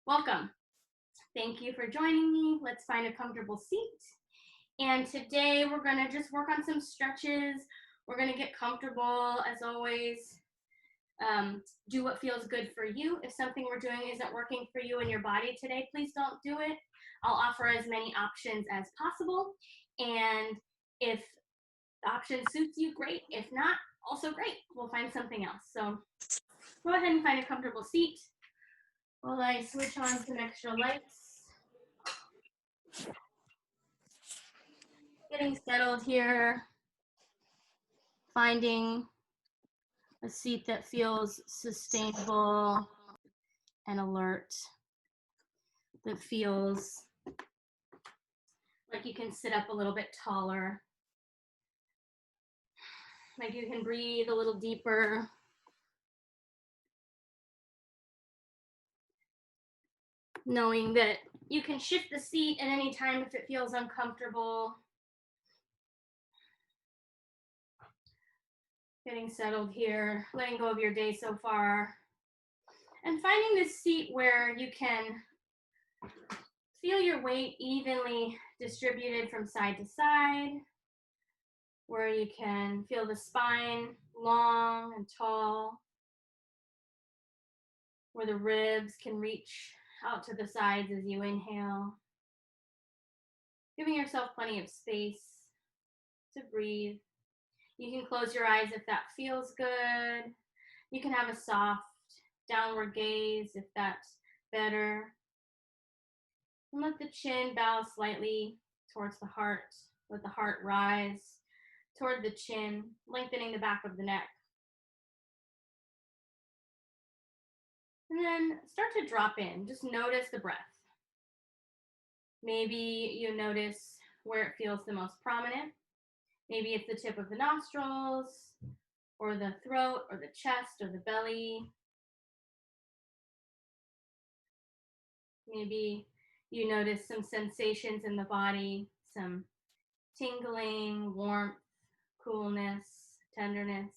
Welcome. Thank you for joining me. Let's find a comfortable seat. And today we're going to just work on some stretches. We're going to get comfortable, as always. Do what feels good for you. If something we're doing isn't working for you and your body today, please don't do it. I'll offer as many options as possible. And if the option suits you, great. If not, also great. We'll find something else. So go ahead and find a comfortable seat while I switch on some extra lights. Getting settled here, finding a seat that feels sustainable and alert, that feels like you can sit up a little bit taller, like you can breathe a little deeper. Knowing that you can shift the seat at any time if it feels uncomfortable. Getting settled here, letting go of your day so far, and finding this seat where you can feel your weight evenly distributed from side to side, where you can feel the spine long and tall, where the ribs can reach out to the sides as you inhale, giving yourself plenty of space to breathe. You can close your eyes if that feels good. You can have a soft downward gaze if that's better. And let the chin bow slightly towards the heart. Let the heart rise toward the chin, lengthening the back of the neck. And then start to drop in. Just notice the breath. Maybe you notice where it feels the most prominent. Maybe it's the tip of the nostrils, or the throat, or the chest, or the belly. Maybe you notice some sensations in the body, some tingling, warmth, coolness, tenderness.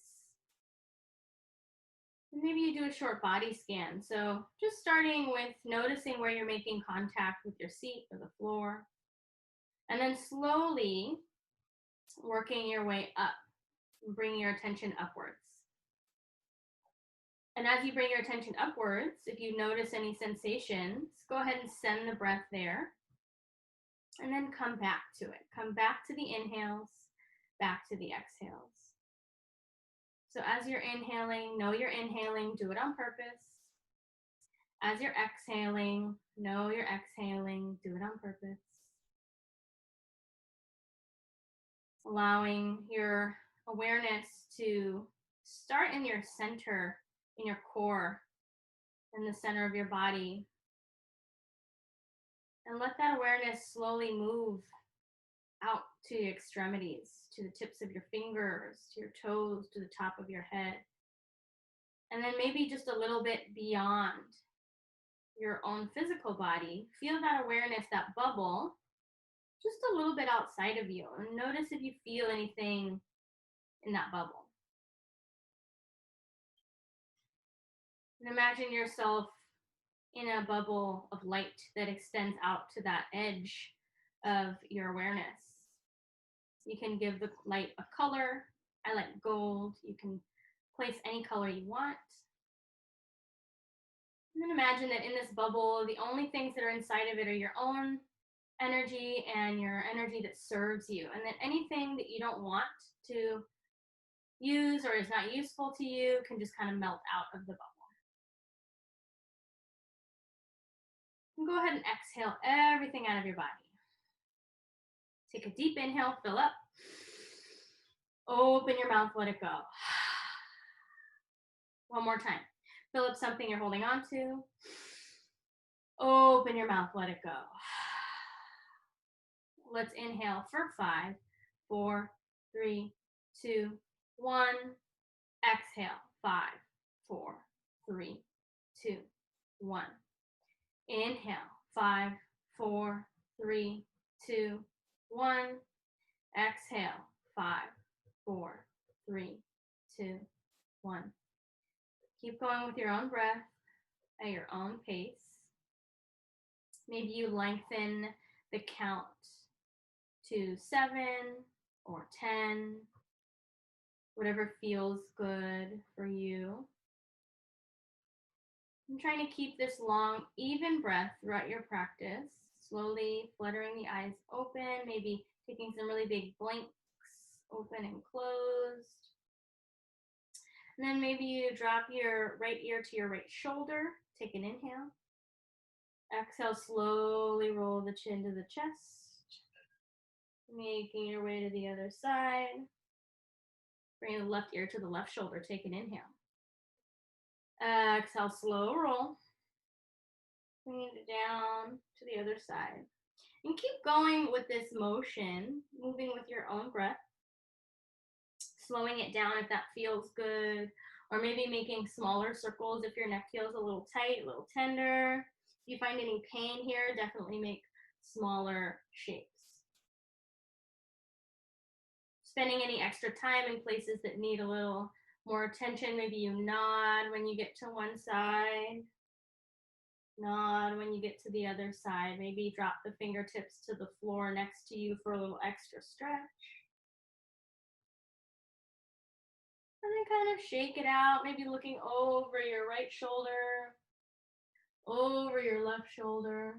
And maybe you do a short body scan. So just starting with noticing where you're making contact with your seat or the floor. And then slowly working your way up, bringing your attention upwards. And as you bring your attention upwards, if you notice any sensations, go ahead and send the breath there. And then come back to it. Come back to the inhales, back to the exhales. So as you're inhaling, know you're inhaling, do it on purpose. As you're exhaling, know you're exhaling, do it on purpose. Allowing your awareness to start in your center, in your core, in the center of your body. And let that awareness slowly move out to the extremities, to the tips of your fingers, to your toes, to the top of your head. And then maybe just a little bit beyond your own physical body. Feel that awareness, that bubble, just a little bit outside of you. And notice if you feel anything in that bubble. And imagine yourself in a bubble of light that extends out to that edge of your awareness. You can give the light a color. I like gold. You can place any color you want. And then imagine that in this bubble, the only things that are inside of it are your own energy and your energy that serves you. And that anything that you don't want to use or is not useful to you can just kind of melt out of the bubble. And go ahead and exhale everything out of your body. Take a deep inhale, fill up. Open your mouth, let it go. One more time. Fill up something you're holding on to. Open your mouth, let it go. Let's inhale for 5, 4, 3, 2, 1. Exhale, 5, 4, 3, 2, 1. Inhale, 5, 4, 3, 2, 1. Exhale, 5, 4, 3, 2, 1. Keep going with your own breath at your own pace. Maybe you lengthen the count to 7 or 10, whatever feels good for you. I'm trying to keep this long, even breath throughout your practice, slowly fluttering the eyes open, maybe taking some really big blinks, open and closed. And then maybe you drop your right ear to your right shoulder, take an inhale. Exhale, slowly roll the chin to the chest, making your way to the other side. Bring the left ear to the left shoulder, take an inhale. Exhale, slow roll. Bring it down to the other side. And keep going with this motion, moving with your own breath. Slowing it down if that feels good, or maybe making smaller circles if your neck feels a little tight, a little tender. If you find any pain here, definitely make smaller shapes. Spending any extra time in places that need a little more attention, maybe you nod when you get to one side, nod when you get to the other side. Maybe drop the fingertips to the floor next to you for a little extra stretch. And then kind of shake it out, maybe looking over your right shoulder, over your left shoulder.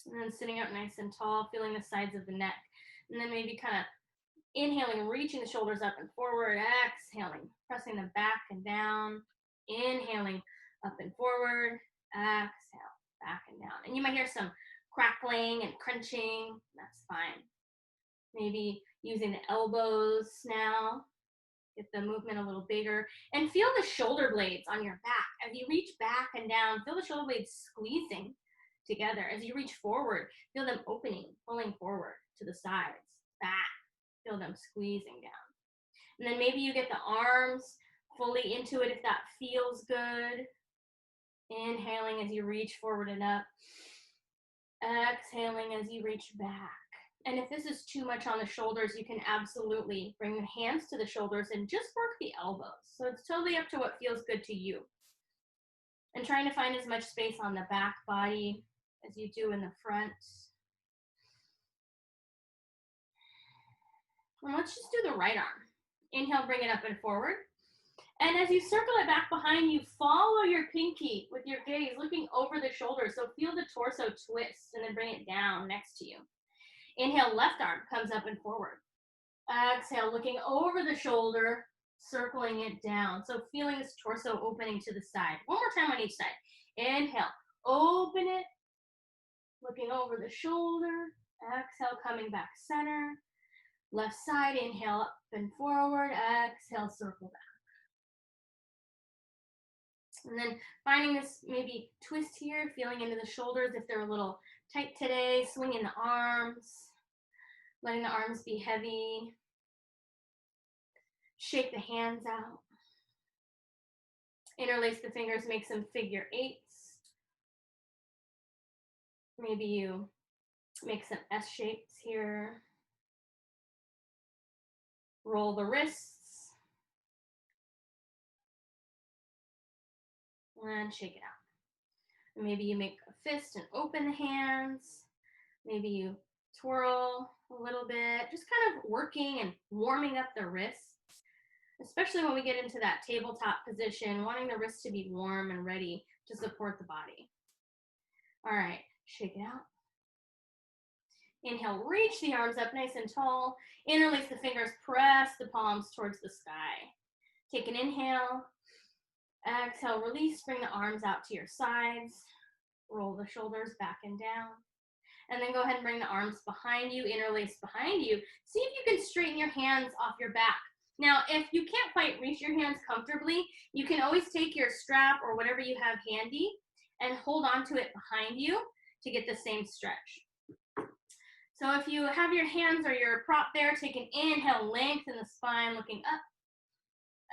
And then sitting up nice and tall, feeling the sides of the neck. And then maybe kind of inhaling, reaching the shoulders up and forward, exhaling, pressing them back and down, inhaling, up and forward, exhale, back and down. And you might hear some crackling and crunching, that's fine. Maybe using the elbows now, get the movement a little bigger, and feel the shoulder blades on your back. As you reach back and down, feel the shoulder blades squeezing together. As you reach forward, feel them opening, pulling forward to the sides, back, feel them squeezing down. And then maybe you get the arms fully into it if that feels good. Inhaling as you reach forward and up. Exhaling as you reach back. And if this is too much on the shoulders, you can absolutely bring the hands to the shoulders and just work the elbows. So it's totally up to what feels good to you. And trying to find as much space on the back body as you do in the front. And let's just do the right arm. Inhale, bring it up and forward. And as you circle it back behind you, follow your pinky with your gaze, looking over the shoulder. So feel the torso twist and then bring it down next to you. Inhale, left arm comes up and forward. Exhale, looking over the shoulder, circling it down. So feeling this torso opening to the side. One more time on each side. Inhale, open it, looking over the shoulder. Exhale, coming back center. Left side, inhale up and forward. Exhale, circle back. And then finding this maybe twist here, feeling into the shoulders if they're a little tight today, swinging the arms, letting the arms be heavy. Shake the hands out. Interlace the fingers, make some figure eights. Maybe you make some S shapes here. Roll the wrists. And shake it out. And maybe you make a fist and open the hands. Maybe you twirl a little bit, just kind of working and warming up the wrists, especially when we get into that tabletop position, wanting the wrists to be warm and ready to support the body. All right, shake it out. Inhale, reach the arms up nice and tall. Interlace the fingers, press the palms towards the sky. Take an inhale. Exhale, release, bring the arms out to your sides. Roll the shoulders back and down. And then go ahead and bring the arms behind you, interlace behind you. See if you can straighten your hands off your back. Now, if you can't quite reach your hands comfortably, you can always take your strap or whatever you have handy and hold on to it behind you to get the same stretch. So if you have your hands or your prop there, take an inhale, lengthen the spine, looking up.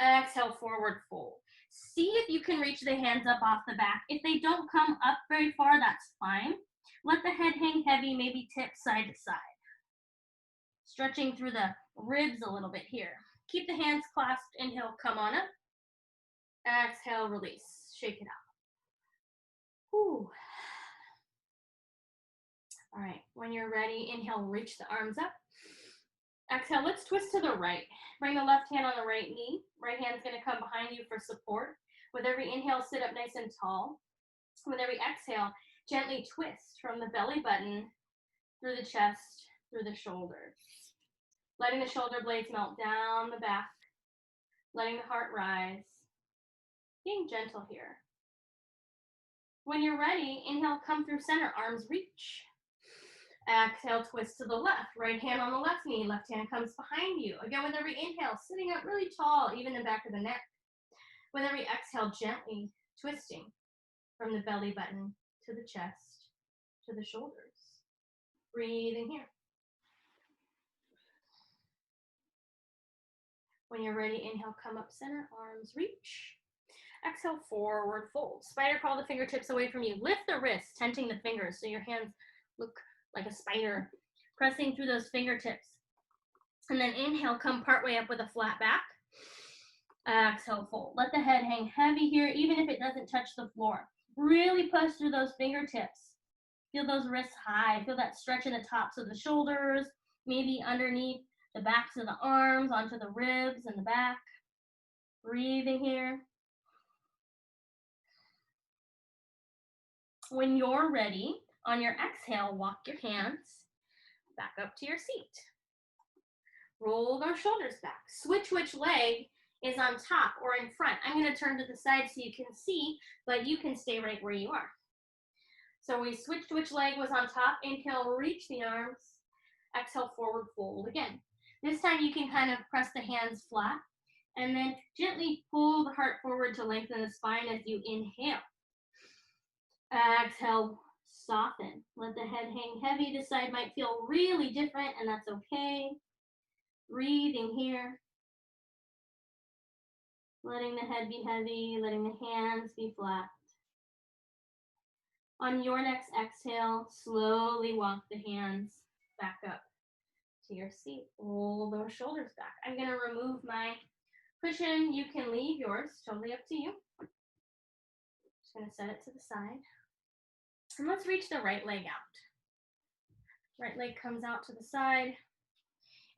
Exhale, forward fold. See if you can reach the hands up off the back. If they don't come up very far, that's fine. Let the head hang heavy, maybe tip side to side. Stretching through the ribs a little bit here. Keep the hands clasped. Inhale, come on up. Exhale, release. Shake it out. Whew. All right, when you're ready, inhale, reach the arms up. Exhale, let's twist to the right. Bring the left hand on the right knee. Right hand's gonna come behind you for support. With every inhale, sit up nice and tall. With every exhale, gently twist from the belly button through the chest, through the shoulders. Letting the shoulder blades melt down the back, letting the heart rise. Being gentle here. When you're ready, inhale, come through center, arms reach. Exhale, twist to the left. Right hand on the left knee, left hand comes behind you. Again, with every inhale, sitting up really tall, even the back of the neck. With every exhale, gently twisting from the belly button to the chest, to the shoulders. Breathing here. When you're ready, inhale, come up center, arms reach. Exhale, forward fold. Spider crawl the fingertips away from you. Lift the wrists, tenting the fingers so your hands look like a spider, pressing through those fingertips. And then inhale, come partway up with a flat back. Exhale, fold. Let the head hang heavy here, even if it doesn't touch the floor. Really push through those fingertips. Feel those wrists high. Feel that stretch in the tops of the shoulders, maybe underneath the backs of the arms, onto the ribs and the back. Breathing here. When you're ready, on your exhale, walk your hands back up to your seat. Roll those shoulders back. Switch which leg is on top or in front. I'm going to turn to the side so you can see, but you can stay right where you are. So we switched which leg was on top. Inhale, reach the arms. Exhale, forward fold again. This time you can kind of press the hands flat and then gently pull the heart forward to lengthen the spine as you inhale. Exhale, soften. Let the head hang heavy. This side might feel really different, and that's okay. Breathing here. Letting the head be heavy, letting the hands be flat. On your next exhale, slowly walk the hands back up to your seat. Roll those shoulders back. I'm going to remove my cushion. You can leave yours, totally up to you. Just going to set it to the side. And let's reach the right leg out. Right leg comes out to the side.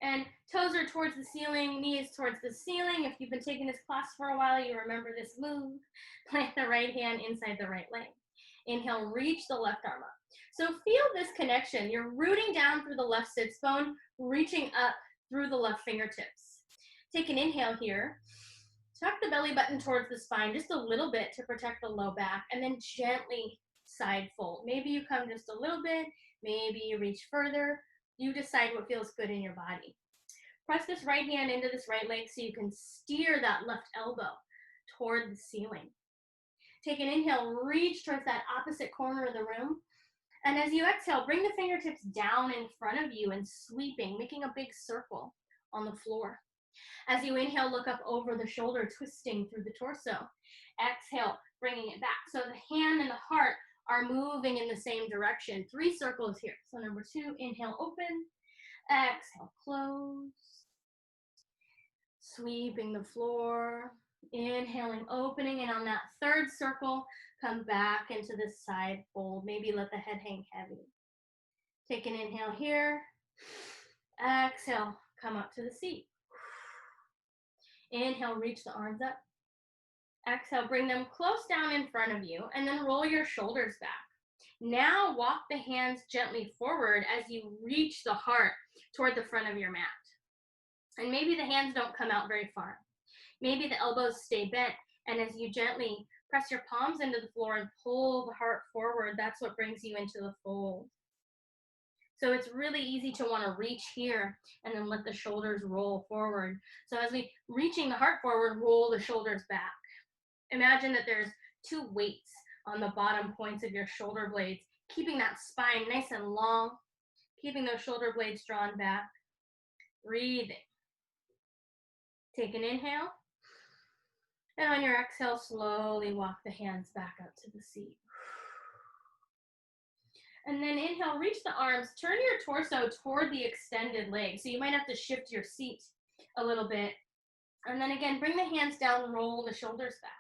And toes are towards the ceiling, knees towards the ceiling. If you've been taking this class for a while, you remember this move. Plant the right hand inside the right leg. Inhale, reach the left arm up. So feel this connection. You're rooting down through the left sits bone, reaching up through the left fingertips. Take an inhale here. Tuck the belly button towards the spine just a little bit to protect the low back, and then gently side fold. Maybe you come just a little bit, maybe you reach further. You decide what feels good in your body. Press this right hand into this right leg so you can steer that left elbow toward the ceiling. Take an inhale, reach towards that opposite corner of the room. And as you exhale, bring the fingertips down in front of you and sweeping, making a big circle on the floor. As you inhale, look up over the shoulder, twisting through the torso. Exhale, bringing it back. So the hand and the heart are moving in the same direction. 3 circles here. So number 2, inhale, open. Exhale, close. Sweeping the floor. Inhaling, opening. And on that 3rd circle, come back into this side fold. Maybe let the head hang heavy. Take an inhale here. Exhale, come up to the seat. Inhale, reach the arms up. Exhale, bring them close down in front of you, and then roll your shoulders back. Now walk the hands gently forward as you reach the heart toward the front of your mat. And maybe the hands don't come out very far. Maybe the elbows stay bent, and as you gently press your palms into the floor and pull the heart forward, that's what brings you into the fold. So it's really easy to want to reach here and then let the shoulders roll forward. So as we reaching the heart forward, roll the shoulders back. Imagine that there's 2 weights on the bottom points of your shoulder blades, keeping that spine nice and long, keeping those shoulder blades drawn back. Breathing. Take an inhale. And on your exhale, slowly walk the hands back up to the seat. And then inhale, reach the arms, turn your torso toward the extended leg. So you might have to shift your seat a little bit. And then again, bring the hands down, roll the shoulders back.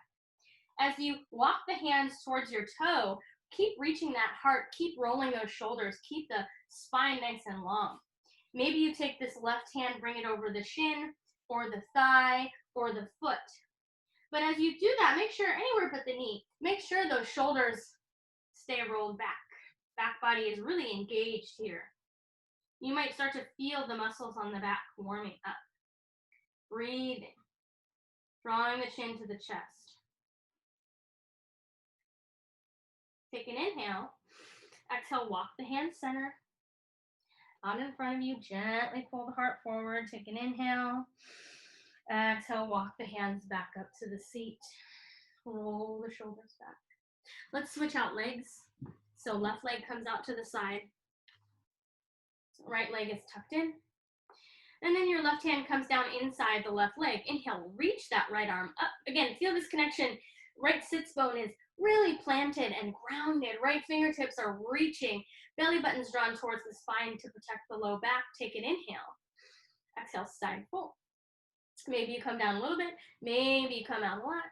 As you walk the hands towards your toe, keep reaching that heart, keep rolling those shoulders, keep the spine nice and long. Maybe you take this left hand, bring it over the shin or the thigh or the foot. But as you do that, make sure anywhere but the knee, make sure those shoulders stay rolled back. Back body is really engaged here. You might start to feel the muscles on the back warming up. Breathing, drawing the chin to the chest. Take an inhale. Exhale, walk the hands center. Out in front of you, gently pull the heart forward. Take an inhale. Exhale, walk the hands back up to the seat. Roll the shoulders back. Let's switch out legs. So left leg comes out to the side. Right leg is tucked in. And then your left hand comes down inside the left leg. Inhale, reach that right arm up. Again, feel this connection. Right sits bone is really planted and grounded. Right fingertips are reaching. Belly button's drawn towards the spine to protect the low back. Take an inhale. Exhale, side fold. Maybe you come down a little bit. Maybe you come out a lot.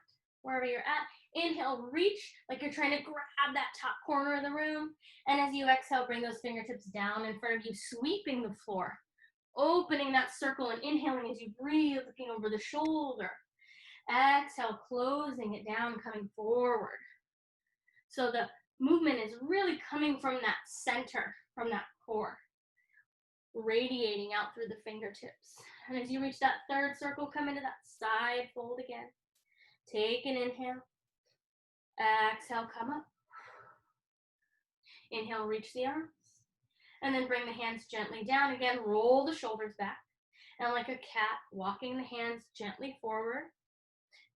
Wherever you're at. Inhale, reach like you're trying to grab that top corner of the room. And as you exhale, bring those fingertips down in front of you, sweeping the floor. Opening that circle and inhaling as you breathe, looking over the shoulder. Exhale, closing it down, coming forward. So the movement is really coming from that center, from that core, radiating out through the fingertips. And as you reach that third circle, come into that side fold again. Take an inhale. Exhale, come up. Inhale, reach the arms. And then bring the hands gently down. Again, roll the shoulders back. And like a cat, walking the hands gently forward.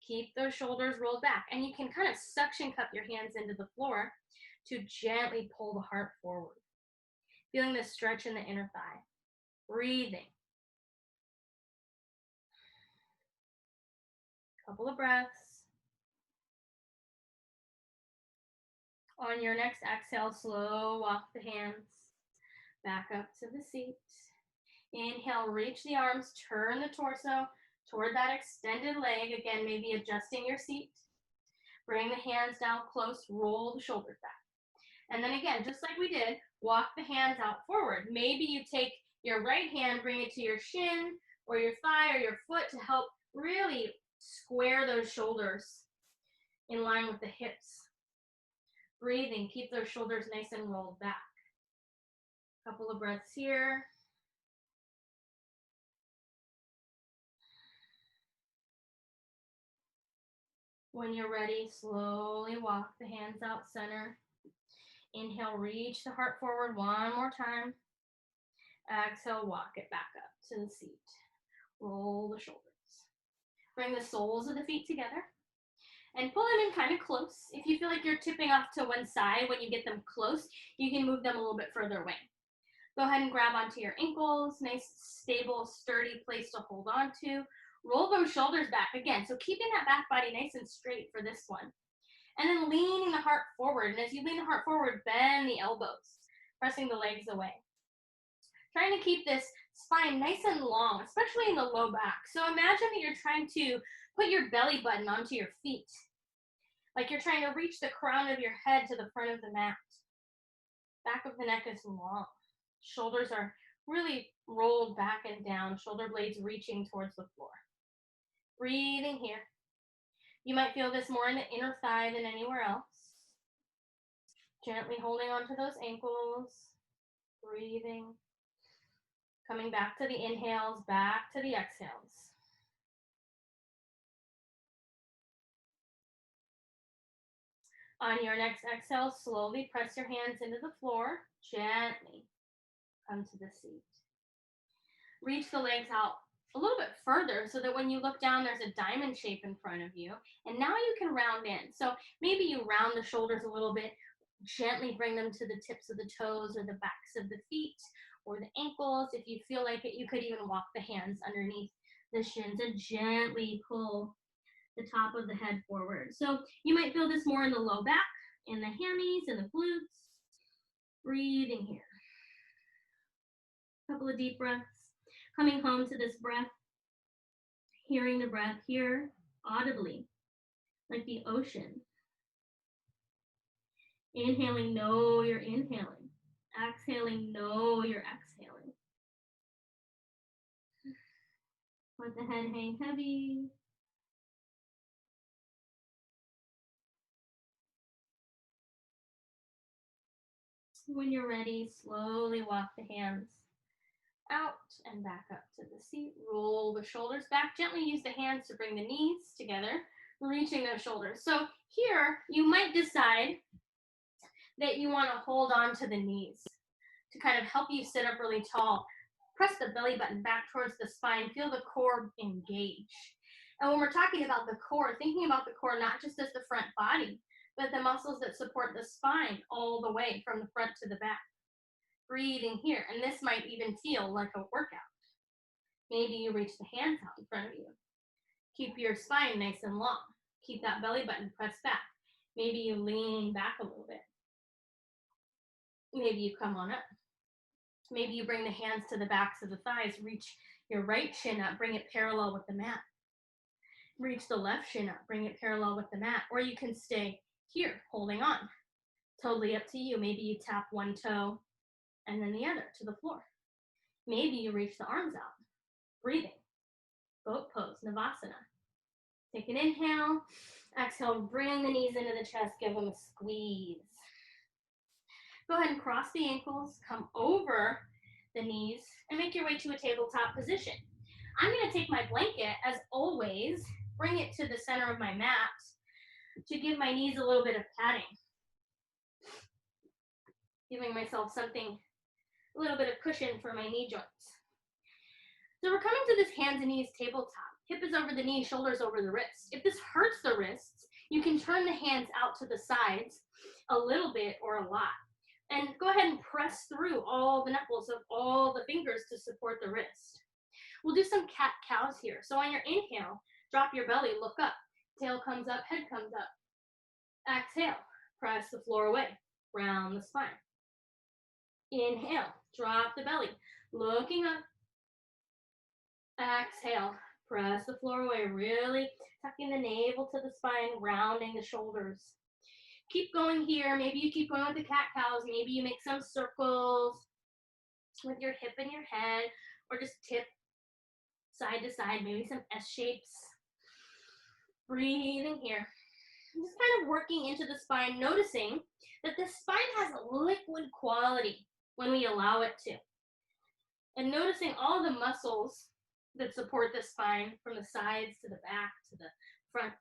Keep those shoulders rolled back. And you can kind of suction cup your hands into the floor to gently pull the heart forward. Feeling the stretch in the inner thigh. Breathing. Couple of breaths. On your next exhale, slow walk the hands back up to the seat. Inhale, reach the arms, turn the torso toward that extended leg. Again, maybe adjusting your seat. Bring the hands down close, roll the shoulders back. And then again, just like we did, walk the hands out forward. Maybe you take your right hand, bring it to your shin or your thigh or your foot to help really square those shoulders in line with the hips. Breathing, keep those shoulders nice and rolled back. Couple of breaths here. When you're ready, slowly walk the hands out center. Inhale, reach the heart forward one more time. Exhale, walk it back up to the seat. Roll the shoulders. Bring the soles of the feet together and pull them in kind of close. If you feel like you're tipping off to one side when you get them close, you can move them a little bit further away. Go ahead and grab onto your ankles. Nice, stable, sturdy place to hold on to. Roll those shoulders back again. So keeping that back body nice and straight for this one. And then leaning the heart forward. And as you lean the heart forward, bend the elbows, pressing the legs away. Trying to keep this spine nice and long, especially in the low back. So imagine that you're trying to put your belly button onto your feet. Like you're trying to reach the crown of your head to the front of the mat. Back of the neck is long. Shoulders are really rolled back and down, shoulder blades reaching towards the floor. Breathing here. You might feel this more in the inner thigh than anywhere else. Gently holding onto those ankles. Breathing. Coming back to the inhales, back to the exhales. On your next exhale, slowly press your hands into the floor. Gently come to the seat. Reach the legs out a little bit further so that when you look down, there's a diamond shape in front of you. And now you can round in. So maybe you round the shoulders a little bit, gently bring them to the tips of the toes or the backs of the feet or the ankles. If you feel like it, you could even walk the hands underneath the shins and gently pull the top of the head forward. So you might feel this more in the low back, in the hammies, and the glutes. Breathing here. Couple of deep breaths. Coming home to this breath. Hearing the breath here audibly, like the ocean. Inhaling, know you're inhaling. Exhaling, know you're exhaling. Let the head hang heavy. When you're ready, slowly walk the hands out and back up to the seat. Roll the shoulders back. Gently use the hands to bring the knees together, reaching those shoulders. So here, you might decide that you want to hold on to the knees to kind of help you sit up really tall. Press the belly button back towards the spine. Feel the core engage. And when we're talking about the core, thinking about the core not just as the front body, but the muscles that support the spine all the way from the front to the back. Breathing here. And this might even feel like a workout. Maybe you reach the hands out in front of you. Keep your spine nice and long. Keep that belly button pressed back. Maybe you lean back a little bit. Maybe you come on up. Maybe you bring the hands to the backs of the thighs. Reach your right shin up. Bring it parallel with the mat. Reach the left shin up. Bring it parallel with the mat. Or you can stay here, holding on. Totally up to you. Maybe you tap one toe and then the other to the floor. Maybe you reach the arms out. Breathing. Boat pose, Navasana. Take an inhale. Exhale, bring the knees into the chest. Give them a squeeze. Go ahead and cross the ankles. Come over the knees and make your way to a tabletop position. I'm going to take my blanket, as always, bring it to the center of my mat to give my knees a little bit of padding. Giving myself something, a little bit of cushion for my knee joints. So we're coming to this hands and knees tabletop. Hip is over the knee, shoulders over the wrists. If this hurts the wrists, you can turn the hands out to the sides a little bit or a lot. And go ahead and press through all the knuckles of all the fingers to support the wrist. We'll do some cat-cows here. So on your inhale, drop your belly, look up. Tail comes up, head comes up. Exhale, press the floor away, round the spine. Inhale, drop the belly, looking up. Exhale, press the floor away, really tucking the navel to the spine, rounding the shoulders. Keep going here. Maybe you keep going with the cat-cows. Maybe you make some circles with your hip and your head, or just tip side to side, maybe some S shapes. Breathing here. Just kind of working into the spine, noticing that the spine has a liquid quality when we allow it to. And noticing all the muscles that support the spine from the sides to the back to the front.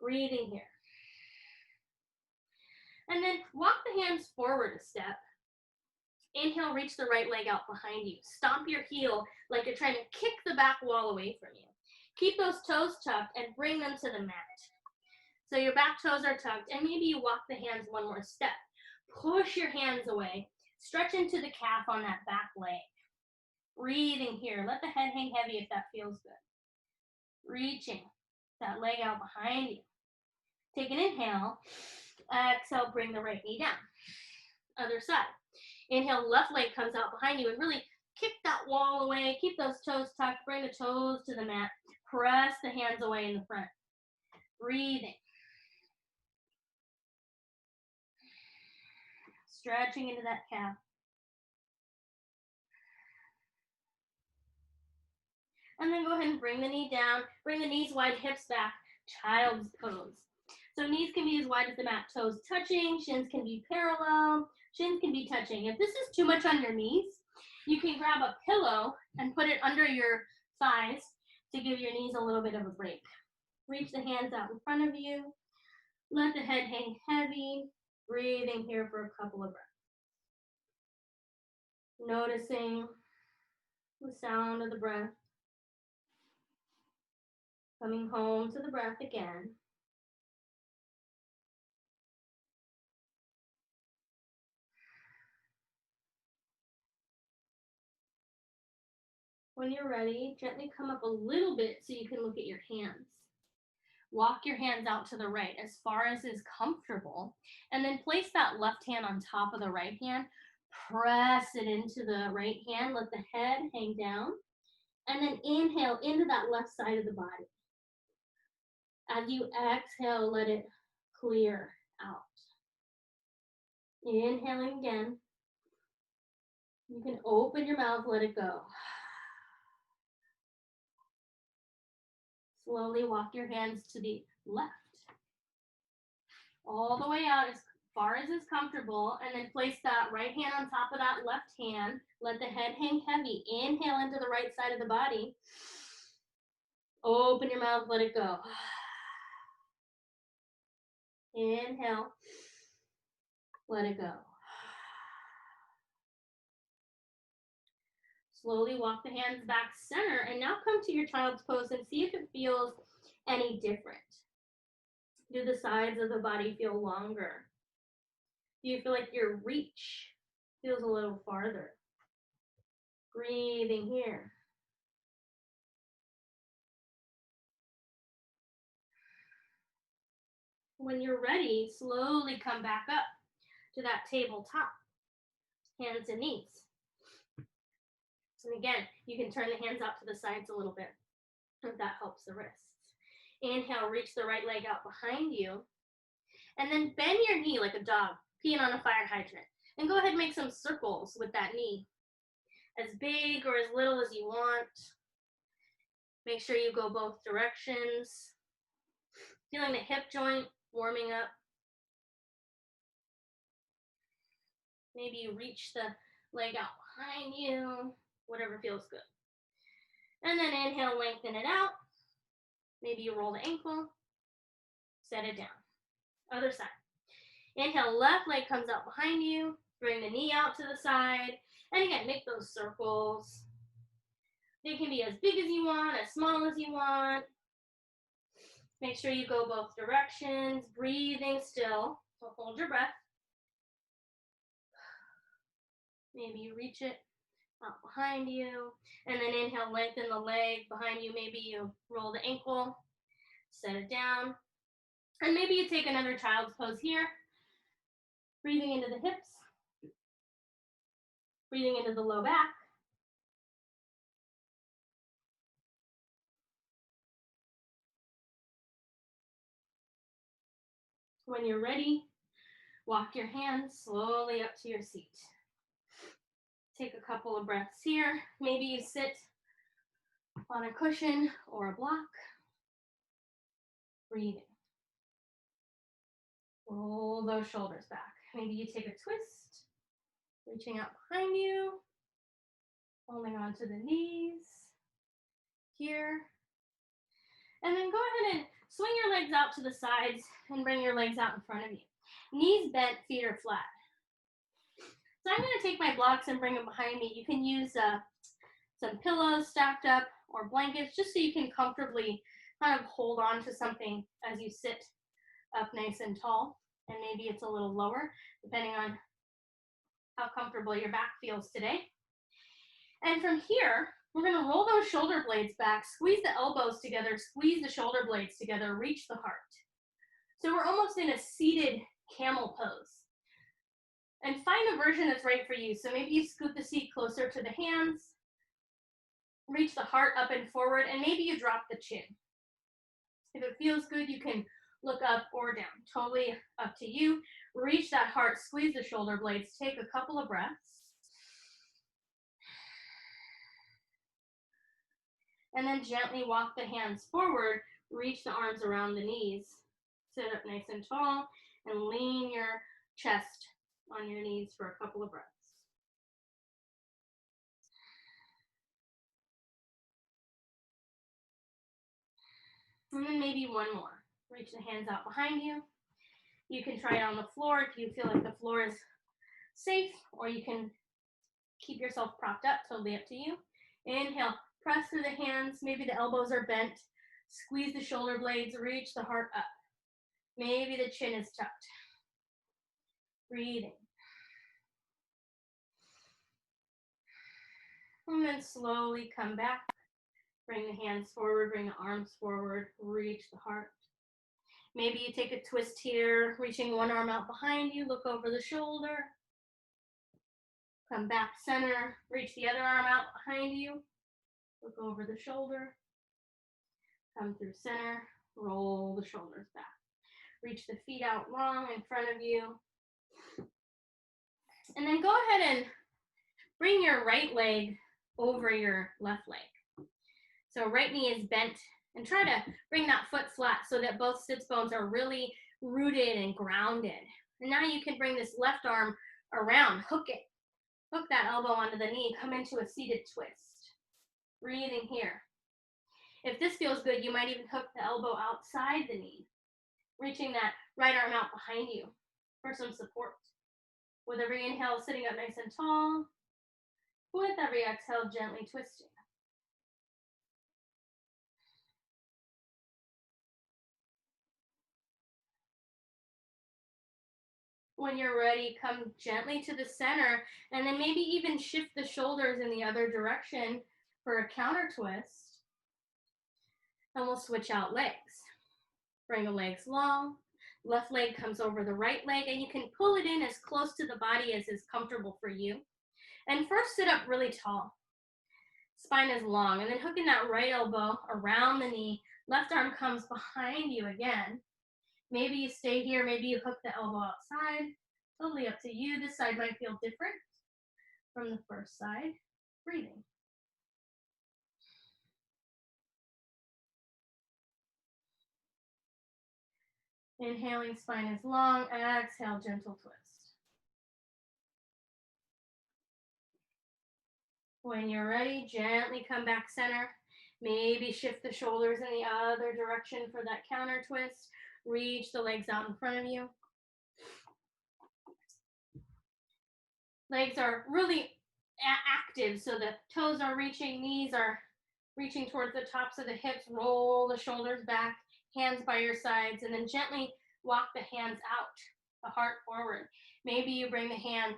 Breathing here. And then walk the hands forward a step. Inhale, reach the right leg out behind you. Stomp your heel like you're trying to kick the back wall away from you. Keep those toes tucked and bring them to the mat. So your back toes are tucked, and maybe you walk the hands one more step. Push your hands away. Stretch into the calf on that back leg. Breathing here. Let the head hang heavy if that feels good. Reaching that leg out behind you. Take an inhale. Exhale, bring the right knee down. Other side. Inhale, left leg comes out behind you and really kick that wall away. Keep those toes tucked. Bring the toes to the mat. Press the hands away in the front. Breathing. Stretching into that calf. And then go ahead and bring the knee down. Bring the knees wide, hips back. Child's pose. So knees can be as wide as the mat, toes touching, shins can be parallel, shins can be touching. If this is too much on your knees, you can grab a pillow and put it under your thighs to give your knees a little bit of a break. Reach the hands out in front of you. Let the head hang heavy. Breathing here for a couple of breaths. Noticing the sound of the breath. Coming home to the breath again. When you're ready, gently come up a little bit so you can look at your hands. Walk your hands out to the right as far as is comfortable, and then place that left hand on top of the right hand. Press it into the right hand. Let the head hang down, and then inhale into that left side of the body. As you exhale, let it clear out. Inhaling again. You can open your mouth, let it go. Slowly walk your hands to the left. All the way out as far as is comfortable, and then place that right hand on top of that left hand. Let the head hang heavy. Inhale into the right side of the body. Open your mouth, let it go. Inhale, let it go. Slowly walk the hands back center, and now come to your child's pose and see if it feels any different. Do the sides of the body feel longer? Do you feel like your reach feels a little farther? Breathing here. When you're ready, slowly come back up to that tabletop, hands and knees. And again, you can turn the hands out to the sides a little bit if that helps the wrists. Inhale, reach the right leg out behind you, and then bend your knee like a dog peeing on a fire hydrant. And go ahead and make some circles with that knee, as big or as little as you want. Make sure you go both directions. Feeling the hip joint warming up. Maybe you reach the leg out behind you, whatever feels good. And then inhale, lengthen it out. Maybe you roll the ankle, set it down. Other side. Inhale, left leg comes out behind you. Bring the knee out to the side. And again, make those circles. They can be as big as you want, as small as you want. Make sure you go both directions, breathing still. So hold your breath. Maybe you reach it out behind you. And then inhale, lengthen the leg behind you. Maybe you roll the ankle, set it down. And maybe you take another child's pose here. Breathing into the hips. Breathing into the low back. When you're ready, walk your hands slowly up to your seat. Take a couple of breaths here. Maybe you sit on a cushion or a block. Breathing. Roll those shoulders back. Maybe you take a twist, reaching out behind you, holding on to the knees here. And then go ahead and swing your legs out to the sides and bring your legs out in front of you. Knees bent, feet are flat. So I'm going to take my blocks and bring them behind me. You can use some pillows stacked up or blankets just so you can comfortably kind of hold on to something as you sit up nice and tall. And maybe it's a little lower, depending on how comfortable your back feels today. And from here, we're going to roll those shoulder blades back, squeeze the elbows together, squeeze the shoulder blades together, reach the heart. So we're almost in a seated camel pose. And find a version that's right for you. So maybe you scoot the seat closer to the hands, reach the heart up and forward, and maybe you drop the chin. If it feels good, you can look up or down. Totally up to you. Reach that heart, squeeze the shoulder blades, take a couple of breaths. And then gently walk the hands forward, reach the arms around the knees. Sit up nice and tall and lean your chest on your knees for a couple of breaths. And then maybe one more. Reach the hands out behind you. You can try it on the floor if you feel like the floor is safe, or you can keep yourself propped up, totally up to you. Inhale, press through the hands. Maybe the elbows are bent. Squeeze the shoulder blades, reach the heart up. Maybe the chin is tucked. Breathing. And then slowly come back. Bring the hands forward, bring the arms forward, reach the heart. Maybe you take a twist here, reaching one arm out behind you, look over the shoulder. Come back center, reach the other arm out behind you, look over the shoulder. Come through center, roll the shoulders back. Reach the feet out long in front of you. ahead and bring your right leg over your left leg. So right knee is bent, and try to bring that foot flat so that both sits bones are really rooted and grounded. And now you can bring this left arm around, hook it. Hook that elbow onto the knee, come into a seated twist. Breathing here. If this feels good, you might even hook the elbow outside the knee, reaching that right arm out behind you for some support. With every inhale, sitting up nice and tall. With every exhale, gently twisting. When you're ready, come gently to the center, and then maybe even shift the shoulders in the other direction for a counter twist. And we'll switch out legs. Bring the legs long. Left leg comes over the right leg, and you can pull it in as close to the body as is comfortable for you. And first, sit up really tall. Spine is long, and then hooking that right elbow around the knee. Left arm comes behind you again. Maybe you stay here, maybe you hook the elbow outside. Totally up to you. This side might feel different from the first side. Breathing. Inhaling, spine is long. Exhale, gentle twist. When you're ready, gently come back center. Maybe shift the shoulders in the other direction for that counter twist. Reach the legs out in front of you. Legs are really active, so the toes are reaching, knees are reaching towards the tops of the hips. Roll the shoulders back, hands by your sides, and then gently walk the hands out, the heart forward. Maybe you bring the hands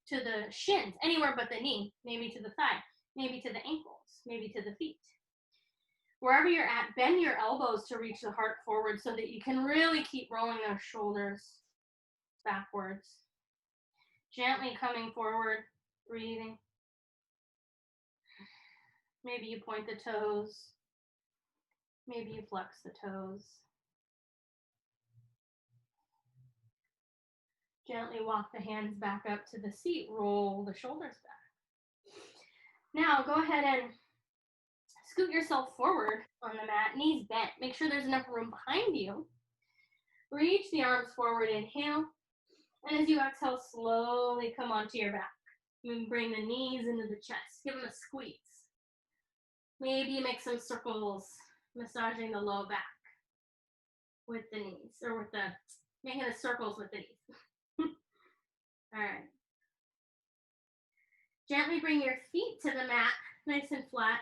to the shins, anywhere but the knee, maybe to the thigh, maybe to the ankles, maybe to the feet. Wherever you're at, bend your elbows to reach the heart forward so that you can really keep rolling those shoulders backwards. Gently coming forward, breathing. Maybe you point the toes. Maybe you flex the toes. Gently walk the hands back up to the seat. Roll the shoulders back. Now go ahead and scoot yourself forward on the mat, knees bent. Make sure there's enough room behind you. Reach the arms forward, inhale. And as you exhale, slowly come onto your back. You can bring the knees into the chest. Give them a squeeze. Maybe you make some circles, massaging the low back with the knees, or with the, making the circles with the knees. All right. Gently bring your feet to the mat, nice and flat,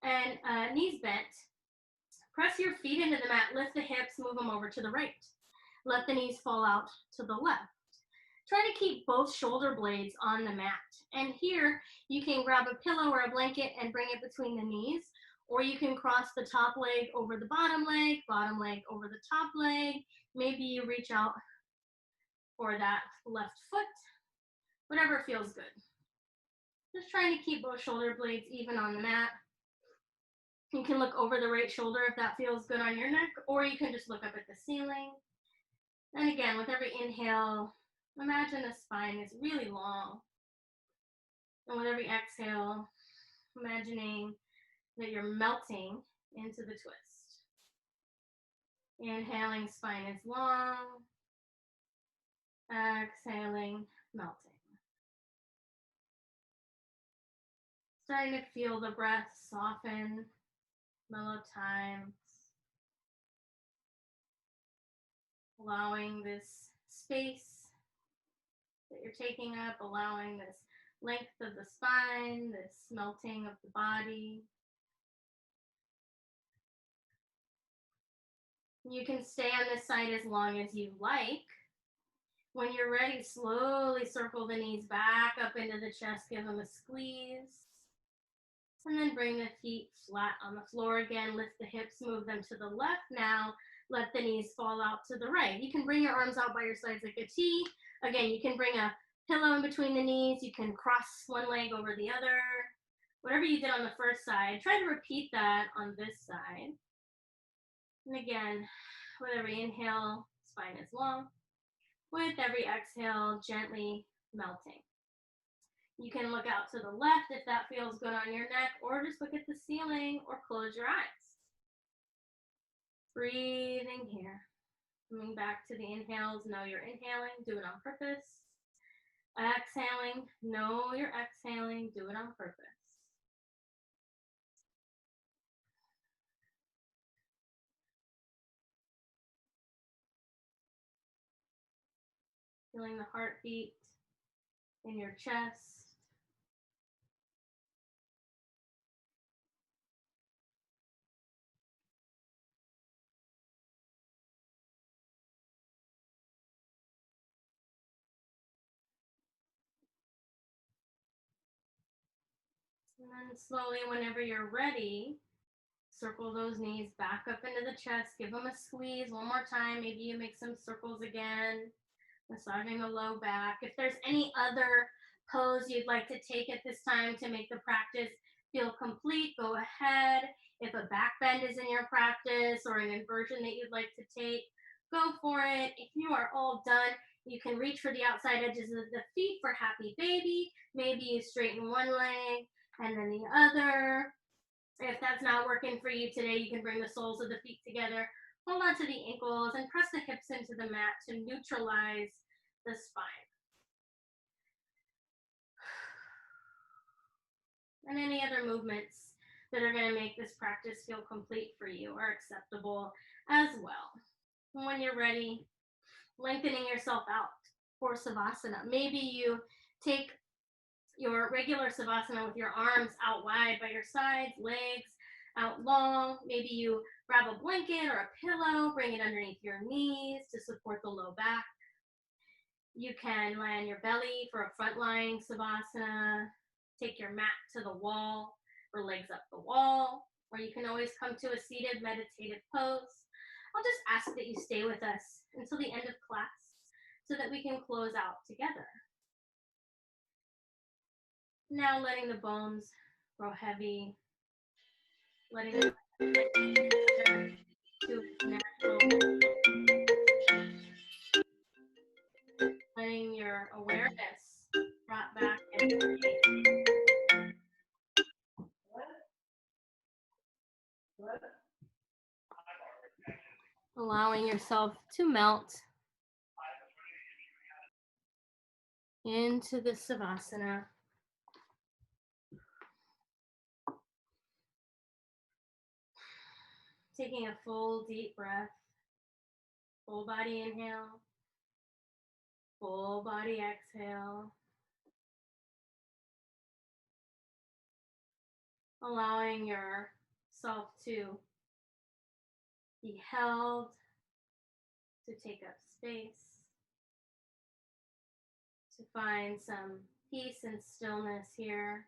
and knees bent. Press your feet into the mat, lift the hips, move them over to the right. Let the knees fall out to the left. Try to keep both shoulder blades on the mat. And here, you can grab a pillow or a blanket and bring it between the knees, or you can cross the top leg over the bottom leg over the top leg. Maybe you reach out for that left foot, whatever feels good. Just trying to keep both shoulder blades even on the mat. You can look over the right shoulder if that feels good on your neck, or you can just look up at the ceiling. And again, with every inhale, imagine the spine is really long. And with every exhale, imagining that you're melting into the twist. Inhaling, spine is long. Exhaling, melting. Starting to feel the breath soften, mellow times. Allowing this space that you're taking up, allowing this length of the spine, this melting of the body. You can stay on this side as long as you like. When you're ready, slowly circle the knees back up into the chest, give them a squeeze. And then bring the feet flat on the floor again, lift the hips, move them to the left now. Let the knees fall out to the right. You can bring your arms out by your sides like a T. Again, you can bring a pillow in between the knees. You can cross one leg over the other. Whatever you did on the first side, try to repeat that on this side. And again, with every inhale, spine is long. With every exhale, gently melting. You can look out to the left if that feels good on your neck, or just look at the ceiling or close your eyes. Breathing here. Coming back to the inhales, know you're inhaling, do it on purpose. Exhaling, know you're exhaling, do it on purpose. Feeling the heartbeat in your chest. And then slowly, whenever you're ready, circle those knees back up into the chest. Give them a squeeze one more time. Maybe you make some circles again, massaging the low back. If there's any other pose you'd like to take at this time to make the practice feel complete, go ahead. If a back bend is in your practice or an inversion that you'd like to take, go for it. If you are all done, you can reach for the outside edges of the feet for happy baby. Maybe you straighten one leg and then the other. If that's not working for you today, you can bring the soles of the feet together, hold on to the ankles, and press the hips into the mat to neutralize the spine. And any other movements that are going to make this practice feel complete for you are acceptable as well. When you're ready, lengthening yourself out for Savasana. Maybe you take your regular Savasana with your arms out wide by your sides, legs out long. Maybe you grab a blanket or a pillow, bring it underneath your knees to support the low back. You can lie on your belly for a front lying Savasana. Take your mat to the wall or legs up the wall, or you can always come to a seated meditative pose. I'll just ask that you stay with us until the end of class so that we can close out together. Now letting the bones grow heavy, letting them to natural, letting your awareness drop back into the allowing yourself to melt into the Savasana. Taking a full deep breath, full body inhale, full body exhale. Allowing yourself to be held, to take up space, to find some peace and stillness here.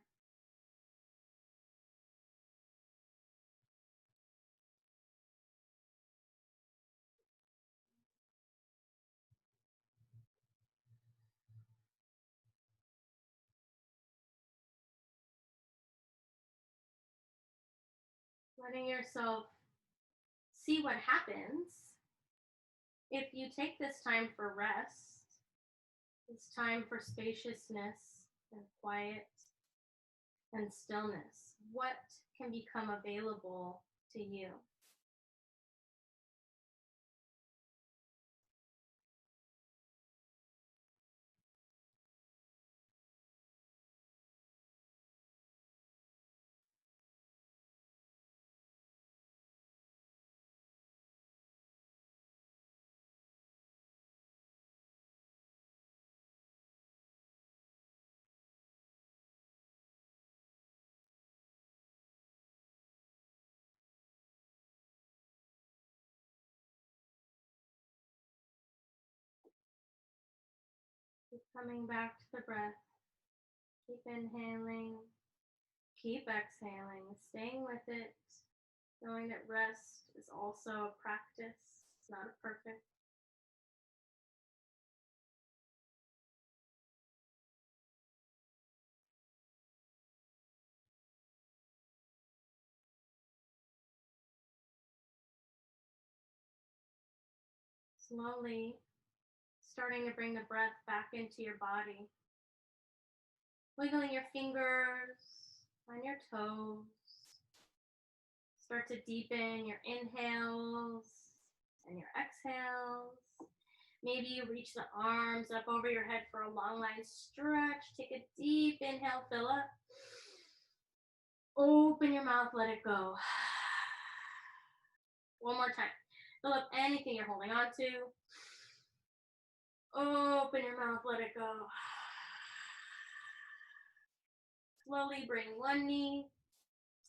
Letting yourself see what happens if you take this time for rest, this time for spaciousness and quiet and stillness. What can become available to you? Keep coming back to the breath. Keep inhaling. Keep exhaling, staying with it, knowing that rest is also a practice, it's not a perfect. Slowly starting to bring the breath back into your body. Wiggling your fingers on your toes. Start to deepen your inhales and your exhales. Maybe you reach the arms up over your head for a long line stretch. Take a deep inhale, fill up. Open your mouth, let it go. One more time. Fill up anything you're holding on to. Open your mouth, let it go. Slowly bring one knee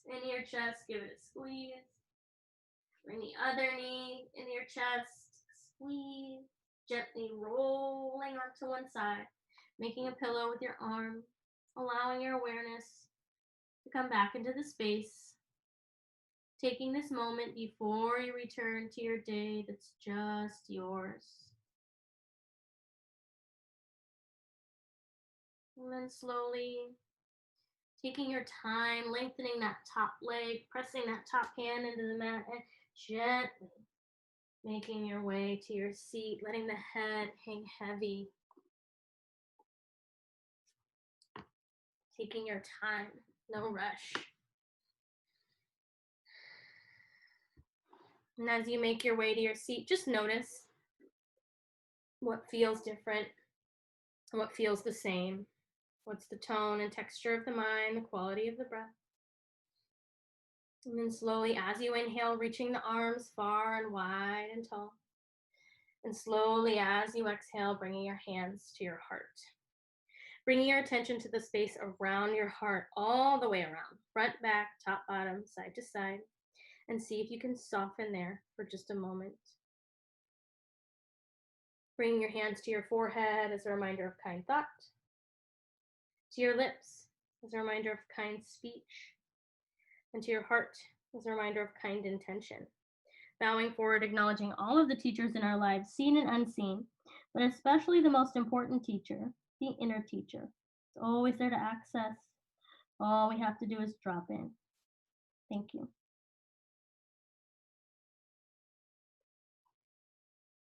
into your chest, give it a squeeze. Bring the other knee into your chest, squeeze. Gently rolling onto one side, making a pillow with your arm, allowing your awareness to come back into the space. Taking this moment before you return to your day that's just yours. And then slowly taking your time, lengthening that top leg, pressing that top hand into the mat, and gently making your way to your seat, letting the head hang heavy. Taking your time, no rush. And as you make your way to your seat, just notice what feels different, what feels the same. What's the tone and texture of the mind, the quality of the breath. And then slowly, as you inhale, reaching the arms far and wide and tall. And slowly, as you exhale, bringing your hands to your heart. Bringing your attention to the space around your heart, all the way around, front, back, top, bottom, side to side. And see if you can soften there for just a moment. Bringing your hands to your forehead as a reminder of kind thought. To your lips as a reminder of kind speech. And to your heart as a reminder of kind intention. Bowing forward, acknowledging all of the teachers in our lives, seen and unseen, but especially the most important teacher, the inner teacher. It's always there to access. All we have to do is drop in. Thank you.